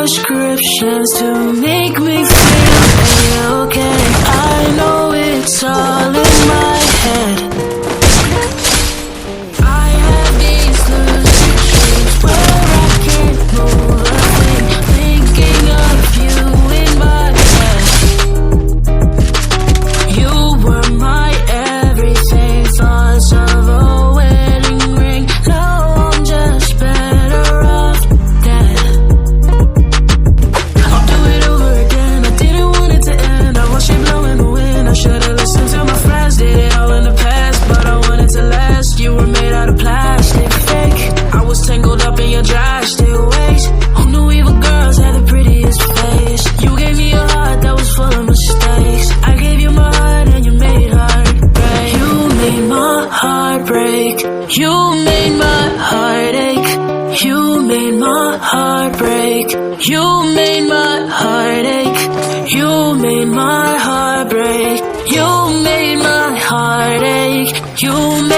prescriptions to make me feel okay. I know it's all in my head. I have these lucid dreams where I can't move a thing, thinking of you in my head. You were my everything, thoughts of a wedding ring. Now I'm just better off dead. I'll do it over again, I didn't want it to end. I watched it blow in the wind, I should've listened to my friends. Did it all in the past, but I wanted to last. You were made out of plastic, fake. I was tangled up in your drastic ways. Who knew evil girls had the prettiest face? You gave me a heart that was full of mistakes. I gave you my heart and you made heartbreak. You made my heart break. You made my heart ache. You made my heart break. You made my heart ache. You made my heart break. You made my heart ache. You made